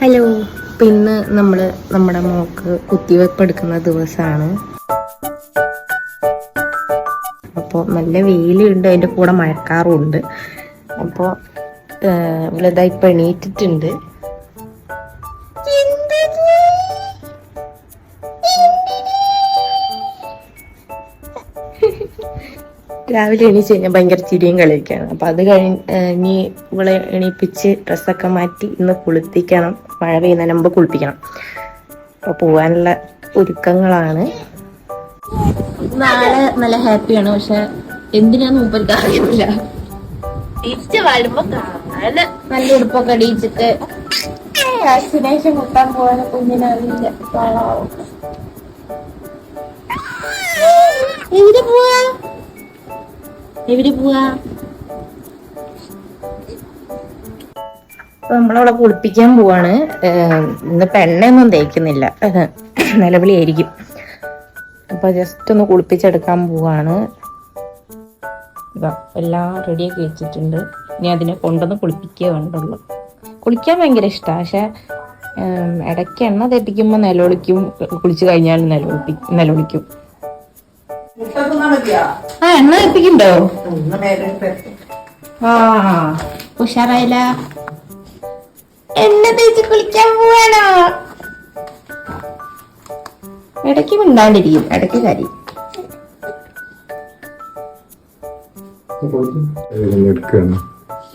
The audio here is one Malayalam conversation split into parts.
ഹലോ, ഇന്ന് നമ്മൾ നമ്മുടെ മോക്ക് കുത്തിവെപ്പ് എടുക്കുന്ന ദിവസമാണ്. അപ്പോൾ നല്ല വെയിലുണ്ട്, അതിൻ്റെ കൂടെ മഴക്കാറും ഉണ്ട്. അപ്പോൾ ഇവളിതാ ഇപ്പം എണീറ്റിട്ടുണ്ട്. രാവിലെ എണീച്ച് കഴിഞ്ഞാൽ ഭയങ്കര ചിരിയും കളിയൊക്കെയാണ്. അപ്പം അത് ഇനി ഇവളെ എണീപ്പിച്ച് ഡ്രസ്സൊക്കെ മാറ്റി ഇന്ന് കുളിപ്പിക്കണം. മഴ പെയ്യുന്നതിന് മുമ്പ് കുളിപ്പിക്കണം. അപ്പോൾ പോകാനുള്ള ഒരുക്കങ്ങളാണ്. നാളെ നല്ല ഹാപ്പിയാണ്, പക്ഷെ എന്തിനാന്ന് മുമ്പ് അറിയില്ല. തിരിച്ച് വരുമ്പോ നല്ല ഉടുപ്പൊക്കെ അടിയിച്ചിട്ട് വാക്സിനേഷൻ കുത്താൻ പോകാൻ കുഞ്ഞിനറിയില്ല. എവിടെ പോവാ എവിടെ പോവാ? നമ്മളവിടെ കുളിപ്പിക്കാൻ പോവാണ്. ഇന്നിപ്പോ എണ്ണയൊന്നും തേക്കുന്നില്ല, നിലവിളിയായിരിക്കും. അപ്പൊ ജസ്റ്റ് ഒന്ന് കുളിപ്പിച്ചെടുക്കാൻ പോവാണ്. എല്ലാം റെഡിയാക്കി വെച്ചിട്ടുണ്ട്. ഇനി അതിനെ കൊണ്ടുവന്ന് കുളിപ്പിക്കുക വേണ്ടുള്ളൂ. കുളിക്കാൻ ഭയങ്കര ഇഷ്ടമാണ്, പക്ഷെ ഇടയ്ക്ക് എണ്ണ തെറ്റിക്കുമ്പോ നിലവിളിക്കും. കുളിച്ചു കഴിഞ്ഞാൽ നിലവിളിക്കും. എണ്ണ തെറ്റിക്കുണ്ടോ? ഉഷാറായില്ല. എണ്ണ തേച്ച് കുളിക്കാൻ പോവാണോ? ഇടയ്ക്ക് മിണ്ടാണ്ടിരിക്കും, ഇടയ്ക്ക് കാര്യം.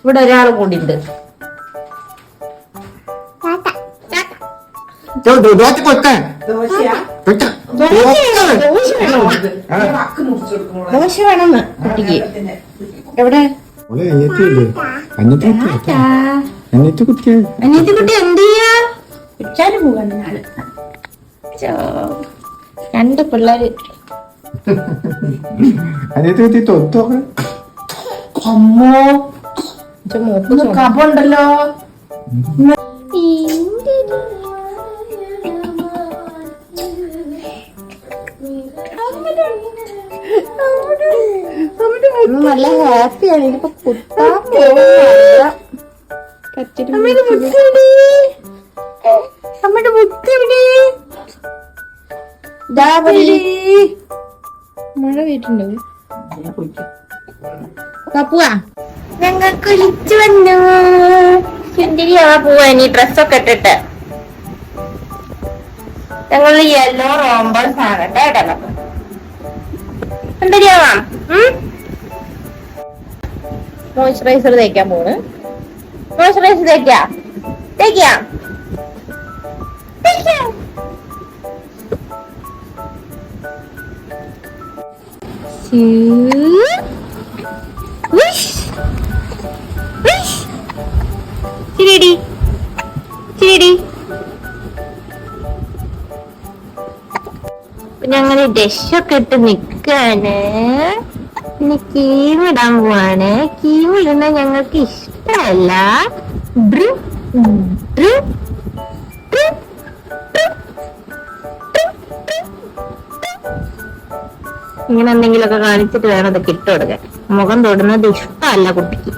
ഇവിടെ ഒരാൾ കൂടി ഉണ്ട്. ദോശ വേണമെന്ന് കുട്ടിക്ക്. എവിടെ അനിയത്തി കുട്ടി എന്ത് ചെയ്യാ? ഉച്ചാല് പോവാണ് നാളെ. രണ്ട് പിള്ളേര്. അമ്മോ കപ്പുണ്ടല്ലോ. നല്ല ഹാപ്പിയാണ്. ഇതിപ്പോ കുത്താൻ പോകുന്നില്ല. മഴ പെയ്യിട്ടുണ്ടാവും. പോവാ, ഞങ്ങൾ കുളിച്ചു വന്നു. സുന്ദരിയാവാ പോവാ. ഇനി ഡ്രസ്സൊക്കെ ഇട്ടിട്ട് ഞങ്ങൾ യെല്ലോ റോംബേഴ്സ് ആണ് കേട്ടോ. സുന്ദരിയാവാം. മോയ്സ്ചറൈസർ തേക്കാൻ പോണ്. മോയ്സ്ചറൈസർ തേക്കാം. ഞങ്ങള് ഡഷൊക്കെ ഇട്ട് നിക്കാണ്. പിന്നെ കീമിടാൻ പോവാണ്. കീമിടുന്ന ഞങ്ങൾക്ക് ഇഷ്ടമല്ല. ഇങ്ങനെ എന്തെങ്കിലുമൊക്കെ കാണിച്ചിട്ട് വേണം അതൊക്കെ ഇട്ട് കൊടുക്കാൻ. മുഖം തൊടുന്നത് ഇഷ്ടമല്ല കുട്ടിക്ക്.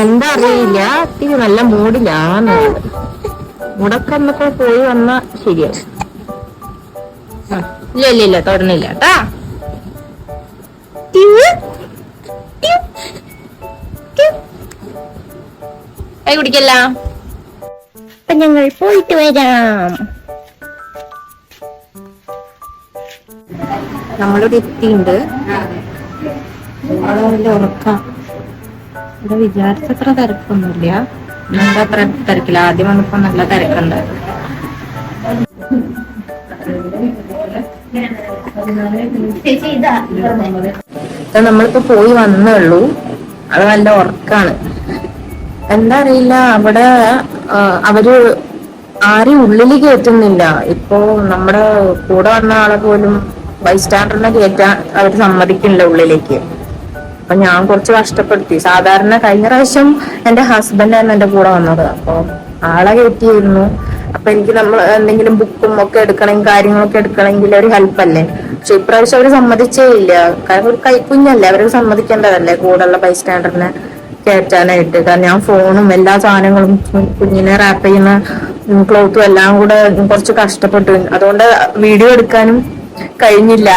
എന്താ അറിയില്ല, ഇത്തിരി നല്ല മൂഡിലാണ്. മുടക്കം എന്നൊക്കെ പോയി വന്നാ ശരിയാവും. ഇല്ല തൊടണില്ല കേട്ടാ. കൈ കുടിക്കല്ല. അപ്പൊ ഞങ്ങൾ പോയിട്ട് വരാം. നമ്മളിവിടെ എത്തിയുണ്ട്. നല്ല ഉറക്കാം. ഇവിടെ വിചാരിച്ചത്ര തിരക്കൊന്നുമില്ല. എന്താ അത്ര തിരക്കില്ല. ആദ്യം വന്നപ്പോ നല്ല തിരക്കുണ്ട്. നമ്മളിപ്പോ പോയി വന്നുള്ളൂ. അത് നല്ല ഉറക്കാണ്. എന്താ അറിയില്ല, അവിടെ അവര് ആരെയും ഉള്ളിൽ കയറ്റുന്നില്ല. ഇപ്പോ നമ്മുടെ കൂടെ വന്ന ആളെ പോലും ബൈസ്റ്റാൻഡറിനെ കയറ്റാൻ അവർ സമ്മതിക്കില്ല ഉള്ളിലേക്ക്. അപ്പൊ ഞാൻ കുറച്ച് കഷ്ടപ്പെടുത്തി. സാധാരണ കഴിഞ്ഞ പ്രാവശ്യം എന്റെ ഹസ്ബൻഡായിരുന്നു എന്റെ കൂടെ വന്നത്. അപ്പൊ ആളെ കയറ്റിയിരുന്നു. അപ്പൊ എനിക്ക് നമ്മൾ എന്തെങ്കിലും ബുക്കും ഒക്കെ എടുക്കണമെങ്കിൽ കാര്യങ്ങളൊക്കെ എടുക്കണമെങ്കിൽ ഒരു ഹെൽപ്പ് അല്ലേ. പക്ഷെ ഇപ്രാവശ്യം അവര് സമ്മതിച്ചേ ഇല്ല. കാരണം ഒരു കൈക്കുഞ്ഞല്ലേ, അവർക്ക് സമ്മതിക്കേണ്ടതല്ലേ കൂടെയുള്ള ബൈസ്റ്റാൻഡറിനെ കയറ്റാനായിട്ട്. കാരണം ഞാൻ ഫോണും എല്ലാ സാധനങ്ങളും കുഞ്ഞിനെ റാപ്പ് ചെയ്യുന്ന ക്ലോത്തും എല്ലാം കൂടെ കുറച്ച് കഷ്ടപ്പെട്ടു. അതുകൊണ്ട് വീഡിയോ എടുക്കാനും കഴിഞ്ഞില്ല.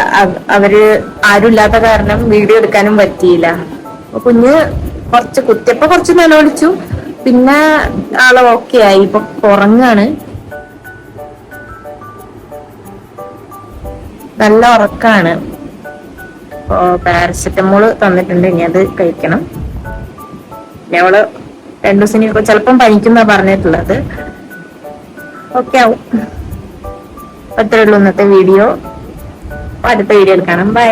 അവര് ആരും ഇല്ലാത്ത കാരണം വീഡിയോ എടുക്കാനും പറ്റിയില്ല. അപ്പൊ കുഞ്ഞ് കുത്തിയപ്പോ കുറച്ച് നിലവിളിച്ചു, പിന്നെ ആളെ ഓക്കെ ആയി. ഇപ്പൊ ഉറങ്ങാണ്, നല്ല ഉറക്കാണ്. ഇപ്പൊ പാരസെറ്റമോള് തന്നിട്ടുണ്ട്, ഇനി അത് കഴിക്കണം. ഞങ്ങള് 2 ദിവസം ഇപ്പൊ ചിലപ്പം പനിക്കുന്ന പറഞ്ഞിട്ടുള്ളത്. ഓക്കെ ആവും. അത്രേ ഉള്ളൂ ഇന്നത്തെ വീഡിയോ. അടുത്ത വീഡിയോയിൽ കാണാം. ബൈ.